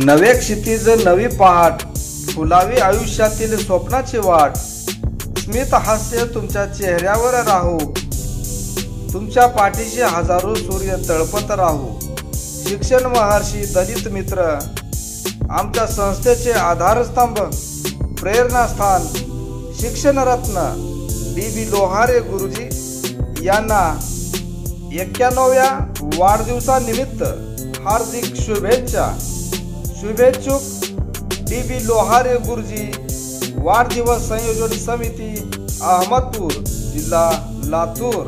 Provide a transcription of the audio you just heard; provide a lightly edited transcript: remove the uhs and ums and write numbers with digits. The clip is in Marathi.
नवे क्षितिज नवी पहाट, फुलावी आयुष्यातील स्वप्नाची वाट। स्मित हास्य तुमच्या चेहऱ्यावर राहू, तुमच्या पाठीशी हजारो सूर्य तळपत राहू। शिक्षण महर्षी दलित मित्र, आमच्या संस्थेचे आधारस्तंभ, प्रेरणास्थान, शिक्षण रत्न DB लोहारे गुरुजी यांना 91व्या वाढदिवसानिमित्त हार्दिक शुभेच्छा। शुभेच्छुक DB लोहारे गुरुजी, वाढदिवस संयोजन समिती, अहमदपूर, जिल्हा लातूर।